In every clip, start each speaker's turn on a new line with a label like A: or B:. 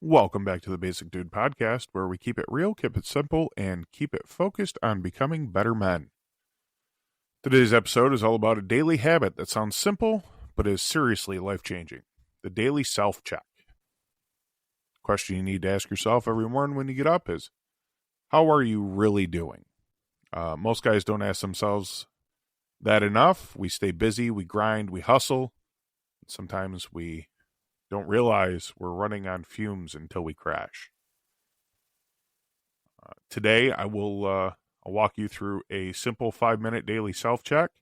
A: Welcome back to the Basic Dude Podcast, where we keep it real, keep it simple, and keep it focused on becoming better men. Today's episode is all about a daily habit that sounds simple, but is seriously life-changing. The daily self-check. Question you need to ask yourself every morning when you get up is, how are you really doing? Most guys don't ask themselves that enough. We stay busy, we grind, we hustle. Sometimes we don't realize we're running on fumes until we crash. Today, I'll walk you through a simple 5-minute daily self-check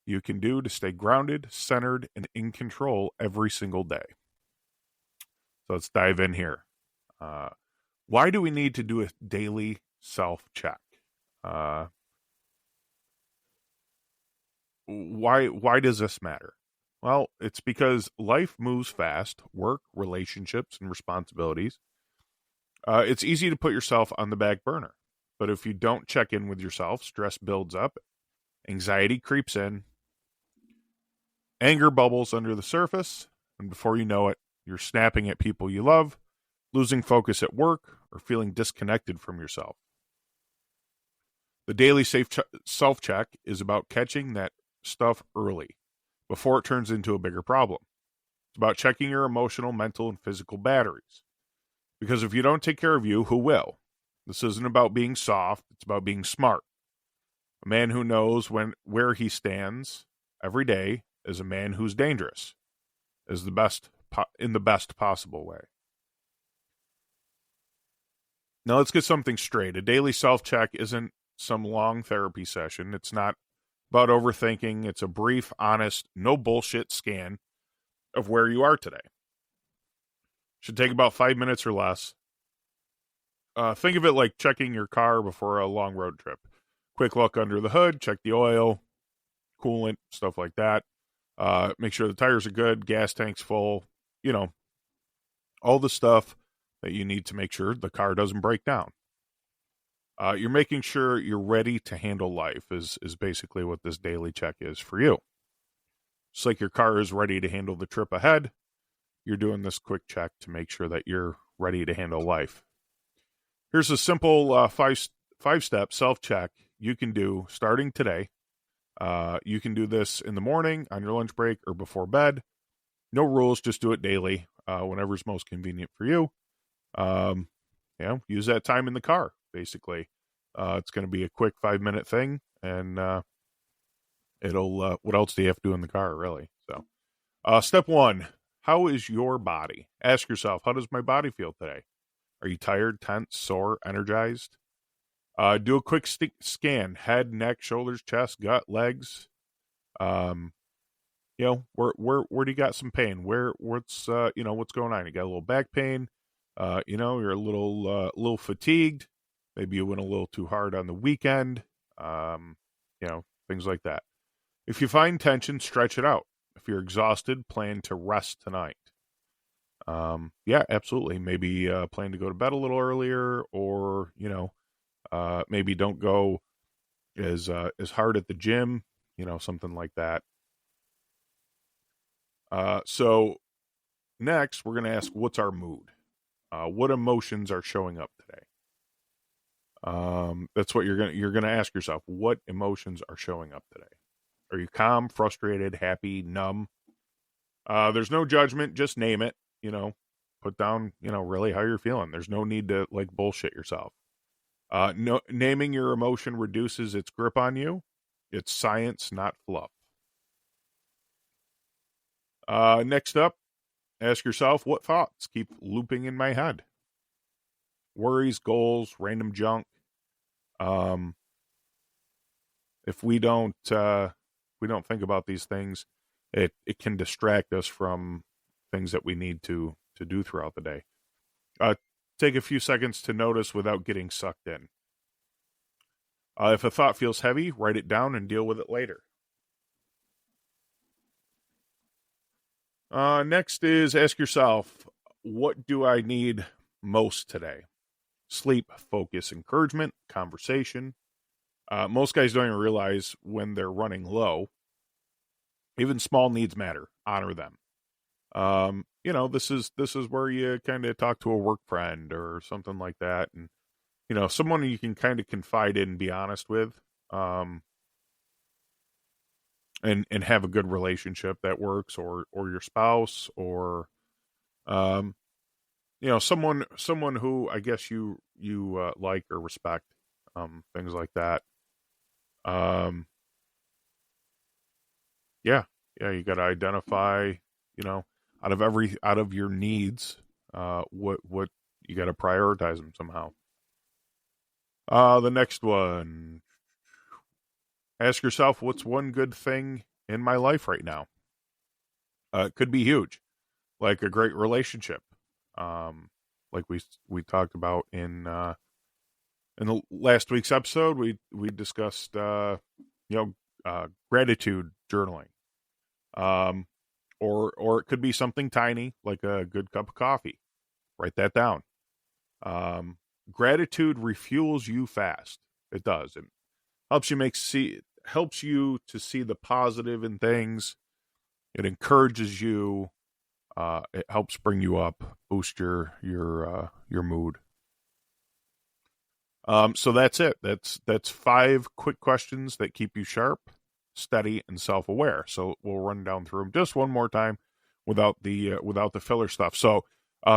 A: you can do to stay grounded, centered, and in control every single day. So let's dive in here. Why do we need to do a daily self-check? Why does this matter? Well, it's because life moves fast, work, relationships, and responsibilities. It's easy to put yourself on the back burner. But if you don't check in with yourself, stress builds up, anxiety creeps in, anger bubbles under the surface, and before you know it, you're snapping at people you love, losing focus at work, or feeling disconnected from yourself. The daily self-check is about catching that stuff early, before it turns into a bigger problem. It's about checking your emotional, mental, and physical batteries. Because if you don't take care of you, who will? This isn't about being soft, it's about being smart. A man who knows where he stands every day is a man who's dangerous, is in the best possible way. Now let's get something straight. A daily self-check isn't some long therapy session. It's not about overthinking. It's a brief, honest, no bullshit scan of where you are today. Should take about 5 minutes or less. Think of it like checking your car before a long road trip. Quick look under the hood, check the oil, coolant, stuff like that. Make sure the tires are good, gas tank's full, all the stuff that you need to make sure the car doesn't break down. You're making sure you're ready to handle life is basically what this daily check is for you. Just like your car is ready to handle the trip ahead, you're doing this quick check to make sure that you're ready to handle life. Here's a simple five-step self-check you can do starting today. You can do this in the morning, on your lunch break, or before bed. No rules, just do it daily, whenever's most convenient for you. Use that time in the car, basically. It's going to be a quick 5-minute thing, and what else do you have to do in the car, really? So, step 1, how is your body? Ask yourself, how does my body feel today? Are you tired, tense, sore, energized? Do a quick scan, head, neck, shoulders, chest, gut, legs. Where do you got some pain? What's going on? You got a little back pain. You're a little fatigued. Maybe you went a little too hard on the weekend. Things like that. If you find tension, stretch it out. If you're exhausted, plan to rest tonight. Absolutely. Maybe plan to go to bed a little earlier, or maybe don't go as hard at the gym. Something like that. So next, we're going to ask, what's our mood? What emotions are showing up today? That's what you're gonna ask yourself. What emotions are showing up today? Are you calm, frustrated, happy, numb? There's no judgment. Just name it. Put down, really how you're feeling. There's no need to bullshit yourself. Naming your emotion reduces its grip on you. It's science, not fluff. Next up, ask yourself, what thoughts keep looping in my head? Worries, goals, random junk. If we don't think about these things, it can distract us from things that we need to do throughout the day. Take a few seconds to notice without getting sucked in. If a thought feels heavy, write it down and deal with it later. Next is ask yourself, what do I need most today? Sleep, focus, encouragement, conversation. Most guys don't even realize when they're running low. Even small needs matter. Honor them. This is where you kind of talk to a work friend or something like that, and someone you can kind of confide in and be honest with, um, and have a good relationship that works, or your spouse, or um, someone who I guess you like or respect, things like that. Um, yeah, yeah, you got to identify, out of your needs, what you got to prioritize them somehow. The next one, ask yourself, what's one good thing in my life right now? It could be huge, like a great relationship, um, like we talked about in the last week's episode. We discussed gratitude journaling, um, or it could be something tiny like a good cup of coffee. Write that down. Um, Gratitude refuels you fast. It does. It helps you to see the positive in things. It encourages you. It helps bring you up, boost your mood. So that's it. That's 5 quick questions that keep you sharp, steady, and self-aware. So we'll run down through them just one more time without the filler stuff. So,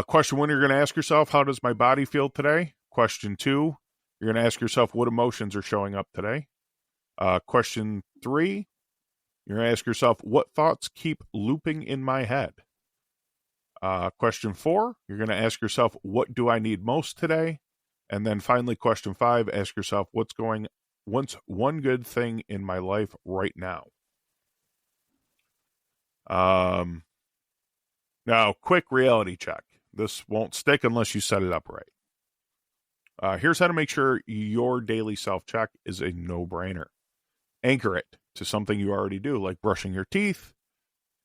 A: question 1, you're going to ask yourself, how does my body feel today? Question 2, you're going to ask yourself, what emotions are showing up today? Question 3, you're going to ask yourself, what thoughts keep looping in my head? Question 4, you're going to ask yourself, what do I need most today? And then finally, question 5, ask yourself, what's one good thing in my life right now? Now, quick reality check. This won't stick unless you set it up right. Here's how to make sure your daily self-check is a no-brainer. Anchor it to something you already do, like brushing your teeth,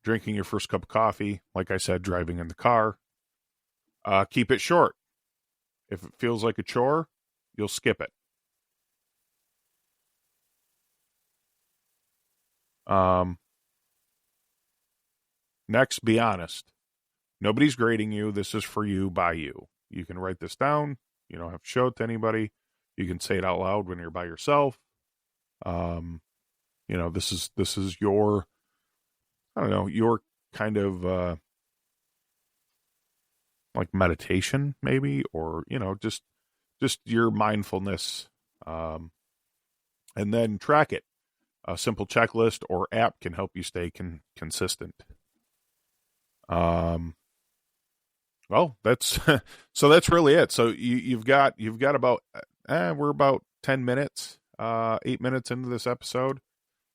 A: drinking your first cup of coffee, like I said, driving in the car. Keep it short. If it feels like a chore, you'll skip it. Next, be honest. Nobody's grading you. This is for you, by you. You can write this down. You don't have to show it to anybody. You can say it out loud when you're by yourself. This is your, I don't know, your kind of like meditation, maybe, or just your mindfulness. And then track it. A simple checklist or app can help you stay consistent. Well, that's so that's really it. So you've got about we're about 10 minutes, 8 minutes into this episode,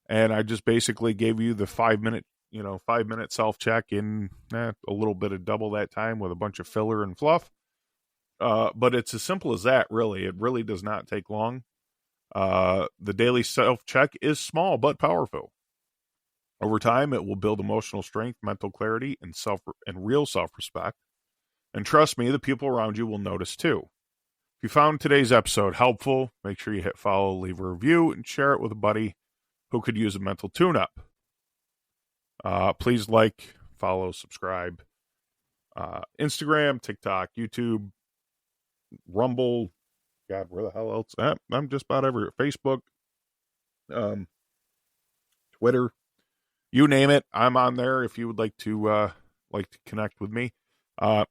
A: and I just basically gave you the 5-minute self-check in a little bit of double that time with a bunch of filler and fluff. But it's as simple as that, really. It really does not take long. The daily self-check is small but powerful. Over time, it will build emotional strength, mental clarity, and real self-respect. And trust me, the people around you will notice too. If you found today's episode helpful, make sure you hit follow, leave a review, and share it with a buddy who could use a mental tune-up. Please like, follow, subscribe. Instagram, TikTok, YouTube, Rumble. God, where the hell else? I'm just about everywhere. Facebook, Twitter, you name it. I'm on there. If you would like to connect with me, I'm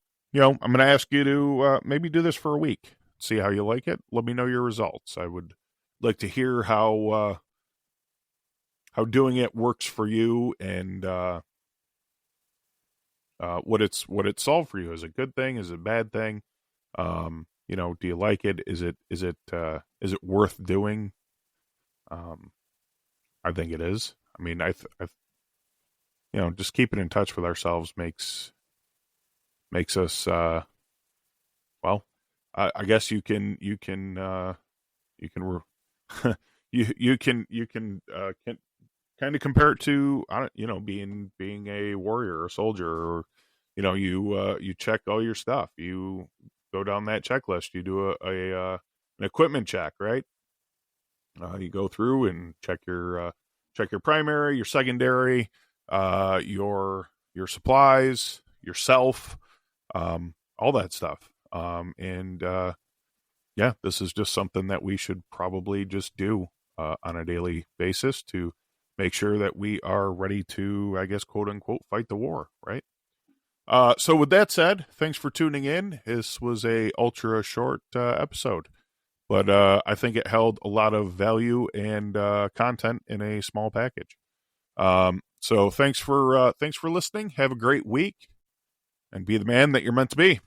A: going to ask you to maybe do this for a week. See how you like it. Let me know your results. I would like to hear how doing it works for you, and what it's solved for you. Is it a good thing? Is it a bad thing? Do you like it? Is it worth doing? I think it is. I mean, I just keeping in touch with ourselves makes us, well, I guess you can you can kind of compare it to, being a warrior or a soldier, or you check all your stuff, you go down that checklist, you do an equipment check, right? You go through and check your primary, your secondary, your your supplies, yourself, all that stuff. Yeah, this is just something that we should probably just do on a daily basis to make sure that we are ready to, I guess, quote unquote, fight the war, right? So with that said, thanks for tuning in. This was a ultra short episode, but I think it held a lot of value and content in a small package. So thanks for listening. Have a great week, and be the man that you're meant to be.